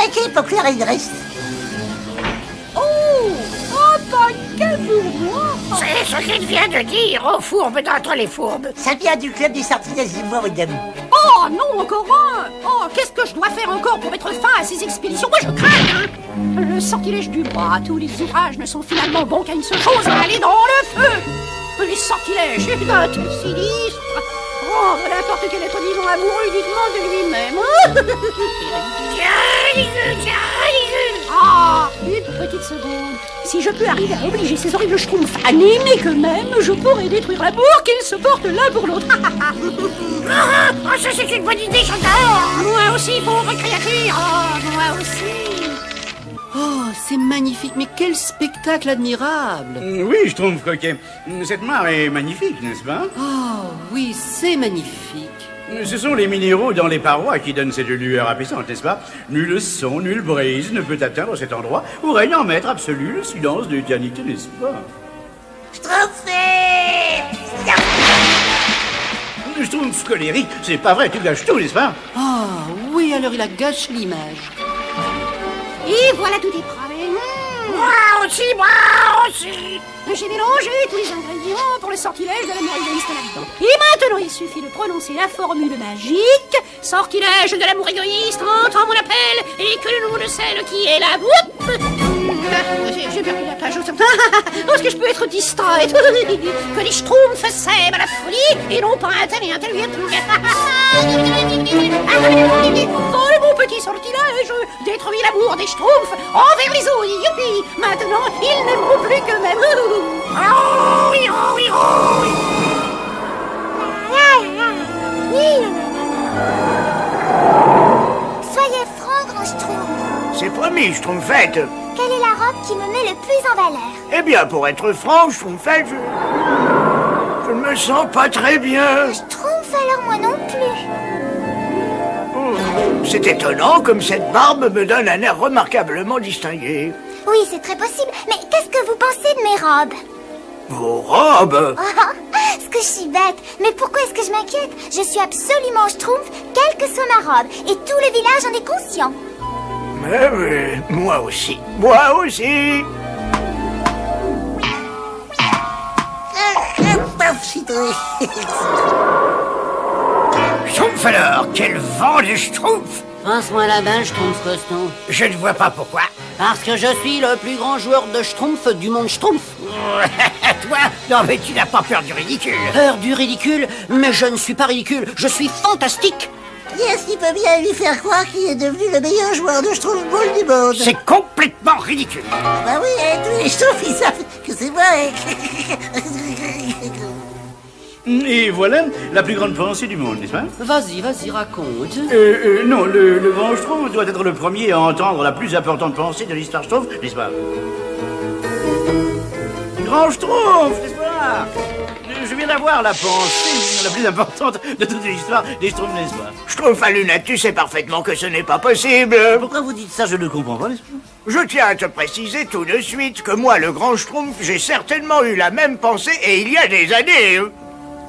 paquet pour cuire le reste. Quel bourgeois! C'est ce qu'il vient de dire aux fourbes d'entre les fourbes. Ça vient du club des sortilèges du mois, madame. Oh non, encore un! Oh, qu'est-ce que je dois faire encore pour mettre fin à ces expéditions? Moi, je crains, hein! Le sortilège du bois, tous les ouvrages ne sont finalement bons qu'à une seule chose, à aller dans le feu! Les sortilèges, d'un tout sinistre! Oh, n'importe quel être vivant amoureux uniquement de lui-même! Ah, une petite seconde. Si je peux arriver à obliger ces horribles schtroumpfs à n'aimer qu'eux-mêmes, je pourrais détruire l'amour qu'ils se portent l'un pour l'autre. Oh, ça c'est une bonne idée, j'adore. Moi aussi, pauvre créature. Oh, moi aussi. Oh, c'est magnifique, mais quel spectacle admirable! Oui, je trouve coquet. Cette mare est magnifique, n'est-ce pas? Oh, oui, c'est magnifique. Ce sont les minéraux dans les parois qui donnent cette lueur apaisante, n'est-ce pas? Nul son, nulle brise ne peut atteindre cet endroit où règne en maître absolu le silence de l'éternité, n'est-ce pas? Schtroumpf colérique, c'est pas vrai, tu gâches tout, n'est-ce pas? Oh, oui, alors il a gâché l'image. Et voilà, tout est prêt. Moi aussi. J'ai mélangé tous les ingrédients pour le sortilège de l'amour égoïste là-dedans. Et maintenant, il suffit de prononcer la formule magique. Sortilège de l'amour égoïste, entends mon appel, et que le nom de celle qui est la boupe. J'ai perdu la page. Est-ce que je peux être distraite? Que les schtroumpfs s'aiment à la folie, et non pas un tel et un tel. Oh, le bon petit sortilège détruit l'amour des schtroumpfs envers les autres. Youpi! Maintenant, ils n'aimeront plus qu'eux-mêmes. Oh oui. Soyez franc, grand Schtroumpf. C'est promis, Schtroumpfette. Quelle est la robe qui me met le plus en valeur? Eh bien, pour être franc, Schtroumpfette, je ne me sens pas très bien. Schtroumpf, alors moi non plus. C'est étonnant comme cette barbe me donne un air remarquablement distingué. Oui, c'est très possible. Mais qu'est-ce que vous pensez de mes robes? Vos robes? Ce que je suis bête. Mais pourquoi est-ce que je m'inquiète? Je suis absolument Schtroumpf, quelle que soit ma robe. Et tout le village en est conscient. Mais oui, moi aussi. Moi aussi. Schtroumpf alors, quel vent de Schtroumpf. Pince-moi la main, Schtroumpf costaud. Je ne vois pas pourquoi. Parce que je suis le plus grand joueur de Schtroumpf du monde Schtroumpf. Toi? Non mais tu n'as pas peur du ridicule. Peur du ridicule? Mais je ne suis pas ridicule, je suis fantastique. Qui est-ce qui peut bien lui faire croire qu'il est devenu le meilleur joueur de Schtroumpf Ball du monde? C'est complètement ridicule. Bah oui, tous les Schtroumpfs, ils savent que c'est vrai. Et voilà la plus grande pensée du monde, n'est-ce pas? Vas-y, raconte. Non, le grand Schtroumpf doit être le premier à entendre la plus importante pensée de l'histoire Schtroumpf, n'est-ce pas? Grand Schtroumpf, n'est-ce pas? Je viens d'avoir la pensée la plus importante de toute l'histoire des Schtroumpfs, n'est-ce pas? Schtroumpf à lunettes, tu sais parfaitement que ce n'est pas possible. Pourquoi vous dites ça? Je ne comprends pas, n'est-ce pas? Je tiens à te préciser tout de suite que moi, le grand Schtroumpf, j'ai certainement eu la même pensée et il y a des années.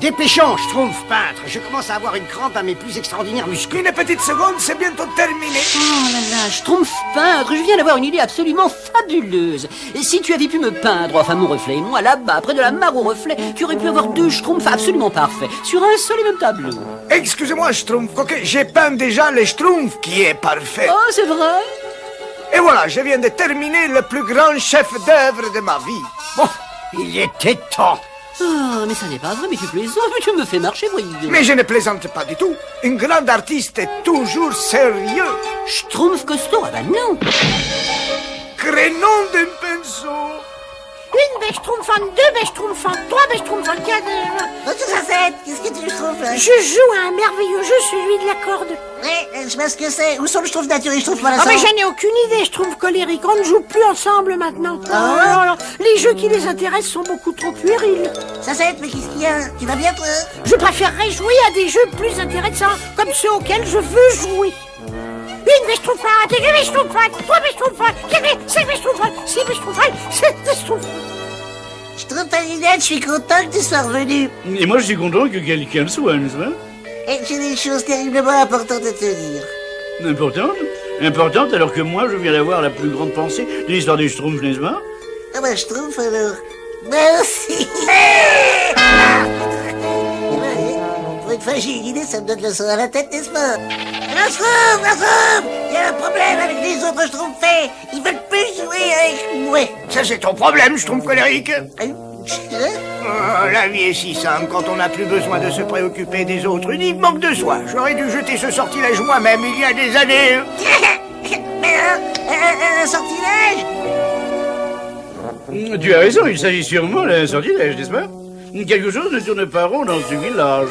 Dépêchons, Schtroumpf peintre. Je commence à avoir une crampe à mes plus extraordinaires muscles. Une petite seconde, c'est bientôt terminé. Oh là là, Schtroumpf peintre, je viens d'avoir une idée absolument fabuleuse. Et si tu avais pu me peindre, enfin mon reflet, moi là-bas, près de la mare au reflet, tu aurais pu avoir deux Schtroumpfs absolument parfaits, sur un seul et même tableau. Excusez-moi, Schtroumpf, quoique j'ai peint déjà les Schtroumpfs qui est parfait. Oh, c'est vrai? Et voilà, je viens de terminer le plus grand chef-d'œuvre de ma vie. Bon, il était temps. Ah, mais ça n'est pas vrai, mais tu plaisantes, mais tu me fais marcher, voyons. Mais je ne plaisante pas du tout. Une grande artiste est toujours sérieux. Schtroumpf costaud, ah bah non. Crénon d'un pinceau. Une bêche Schtroumpf, deux bêches Schtroumpf, trois bêches Schtroumpf, quatre. Oh, tout ça, c'est... Qu'est-ce que tu trouves là? Je joue à un merveilleux jeu, celui de la corde. Ouais, je sais pas ce que c'est. Où sont le Schtroumpf nature et le Schtroumpf pour Ah l'instant? mais j'en ai aucune idée, je trouve colérique. On ne joue plus ensemble maintenant. Ah. Les jeux qui les intéressent sont beaucoup trop puérils. Ça c'est... Mais qu'est-ce qu'il y a? Tu vas bien, toi? Je préférerais jouer à des jeux plus intéressants, comme ceux auxquels je veux jouer. Une bêche Schtroumpf, deux bêches Schtroumpf, trois bêches Schtroumpf, quatre bêches, cinq bêches Schtroumpf, six bêches Schtroumpf, sept bêches Schtroumpf. Schtroumpf à lunettes, je suis content que tu sois revenu. Et moi, je suis content que quelqu'un le soit, n'est-ce pas? Et j'ai des choses terriblement importantes à te dire. Importante? Importante alors que moi, je viens d'avoir la plus grande pensée de l'histoire des Schtroumpfs, n'est-ce pas? Ah bah, Schtroumpf, alors. Merci. Pour une fois, j'ai une idée, ça me donne le sang à la tête, n'est-ce pas? Schtroumpf, il y a un problème avec les autres Schtroumpfs. Ils veulent plus jouer avec moi. Ça, c'est ton problème, Schtroumpf colérique. Hein? Oh, la vie est si simple quand on n'a plus besoin de se préoccuper des autres, uniquement que de soi. J'aurais dû jeter ce sortilège moi-même il y a des années. Mais un sortilège? Tu as raison, il s'agit sûrement d'un sortilège, n'est-ce pas? Quelque chose ne tourne pas rond dans ce village.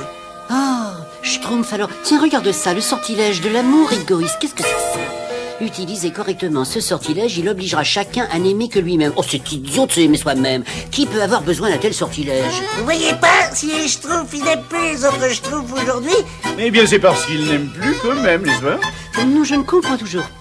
Ah, Schtroumpf, alors, tiens, regarde ça, le sortilège de l'amour égoïste. Qu'est-ce que c'est que ça? Utilisez correctement ce sortilège, il obligera chacun à n'aimer que lui-même. Oh, c'est idiot de s'aimer soi-même. Qui peut avoir besoin d'un tel sortilège? Vous voyez pas, si les Schtroumpfs, ils n'aiment plus les autres Schtroumpfs aujourd'hui, Eh bien, c'est parce qu'ils n'aiment plus quand même, n'est-ce pas? Non, je ne comprends toujours pas.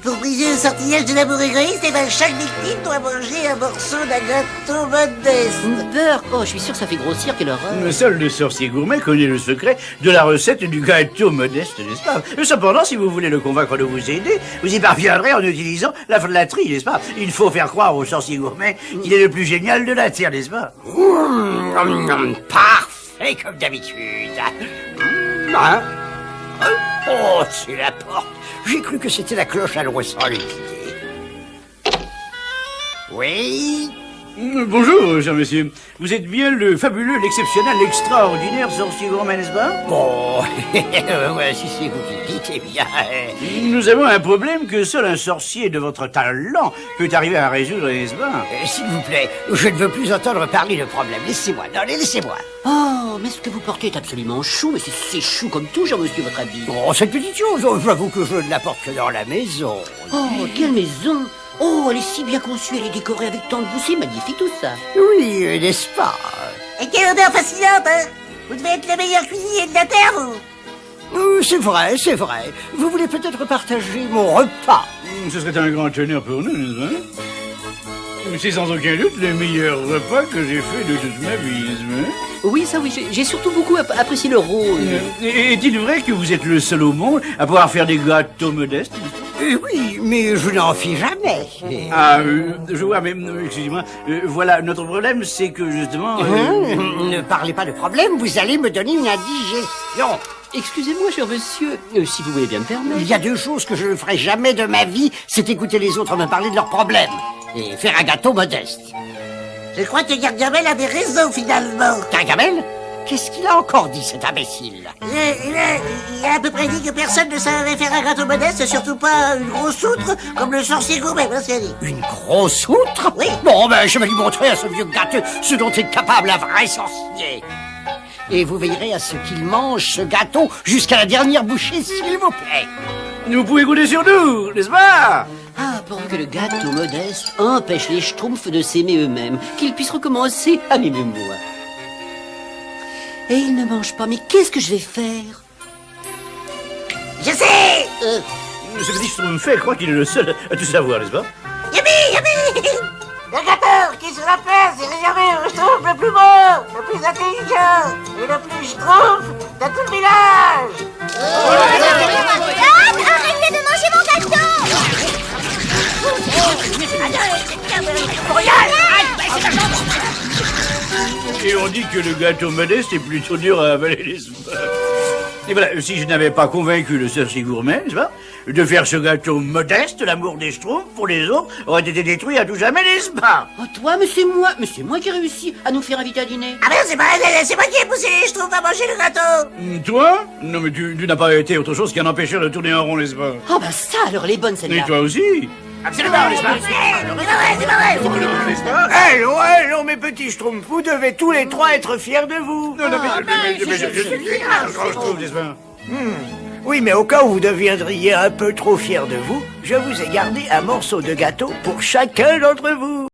pour briser le sortilège de l'amour égoïste, eh ben, chaque victime doit manger un morceau d'un gâteau modeste. Beurre. Oh, je suis sûr que ça fait grossir, quelle horreur. Seul le sorcier gourmet connaît le secret de la recette du gâteau modeste, n'est-ce pas? Cependant, si vous voulez le convaincre de vous aider, vous y parviendrez en utilisant la flatterie, n'est-ce pas? Il faut faire croire au sorcier gourmet qu'il est le plus génial de la terre, n'est-ce pas? Parfait comme d'habitude. Hein? Oh, c'est la porte. J'ai cru que c'était la cloche à l'ouest liquidée. Oui? Bonjour, cher monsieur. Vous êtes bien le fabuleux, l'exceptionnel, l'extraordinaire sorcier gourmet, n'est-ce pas? Bon, ouais, si c'est vous qui dites, eh bien... Nous avons un problème que seul un sorcier de votre talent peut arriver à résoudre, n'est-ce pas? S'il vous plaît, je ne veux plus entendre parler de problème. Laissez-moi, non, laissez-moi. Oh, mais ce que vous portez est absolument chou, mais c'est chou comme tout, Jean-Monsieur, votre habit. Oh, cette petite chose, j'avoue que je ne la porte que dans la maison. Oh, quelle maison! Oh, elle est si bien conçue, elle est décorée avec tant de goût, c'est magnifique tout ça. Oui, n'est-ce pas? Et quelle odeur fascinante, hein? Vous devez être le meilleur cuisinier de la Terre, vous. C'est vrai, c'est vrai. Vous voulez peut-être partager mon repas? Ce serait un grand honneur pour nous, n'est-ce pas? C'est sans aucun doute le meilleur repas que j'ai fait de toute ma vie, n'est-ce pas? Oui, ça oui, j'ai surtout beaucoup apprécié le rôle. Et est-il vrai que vous êtes le seul au monde à pouvoir faire des gâteaux modestes? Oui, mais je n'en fis jamais. Ah, je vois, mais excusez-moi, voilà, notre problème, c'est que justement... Ne parlez pas de problème, vous allez me donner une indigestion. Excusez-moi, cher monsieur, si vous voulez bien me permettre. Il y a deux choses que je ne ferai jamais de ma vie, c'est écouter les autres me parler de leurs problèmes et faire un gâteau modeste. Je crois que Gargamel avait raison, finalement. Gargamel? Qu'est-ce qu'il a encore dit, cet imbécile? Il a à peu près dit que personne ne savait faire un gâteau modeste, surtout pas une grosse outre comme le sorcier gourmet, voilà ce qu'il a dit. Une grosse outre? Oui. Bon, ben, je vais lui montrer à ce vieux gâteux ce dont est capable un vrai sorcier. Et vous veillerez à ce qu'il mange ce gâteau jusqu'à la dernière bouchée, s'il vous plaît. Vous pouvez compter sur nous, n'est-ce pas? Ah, pour que le gâteau modeste empêche les Schtroumpfs de s'aimer eux-mêmes, qu'ils puissent recommencer à m'aimer moi. Et ils ne mangent pas, mais qu'est-ce que je vais faire? Je sais. Ce petit Schtroumpf croit qu'il est le seul à tout savoir, n'est-ce pas? Yumi Le gâteau qui est sur la place est réservé au Schtroumpf le plus beau, le plus intelligent et le plus Schtroumpf de tout le village. Arrêtez de manger mon gâteau! Et on dit que le gâteau modeste est plutôt dur à avaler, n'est-ce pas? Et voilà, si je n'avais pas convaincu le sorcier gourmet, n'est-ce pas, de faire ce gâteau modeste, l'amour des Schtroumpfs pour les autres aurait été détruit à tout jamais, n'est-ce pas? Oh, toi, mais c'est moi qui ai réussi à nous faire inviter à dîner. Ah ben c'est moi qui ai poussé les Schtroumpfs à manger le gâteau. Toi? Non, mais tu n'as pas été autre chose qu'un empêcheur de tourner en rond, n'est-ce pas? Oh, bah ça, alors, elle est bonne, Et celle-là. toi aussi? Absolument, n'est-ce pas? C'est pas vrai. N'est-ce pas? Allons, mes petits Schtroumpfs, vous devez tous les trois être fiers de vous. Non, mais je suis fier, Schtroumpf, n'est-ce pas? Oui, mais au cas où vous deviendriez un peu trop fiers de vous, je vous ai gardé un morceau de gâteau pour chacun d'entre vous.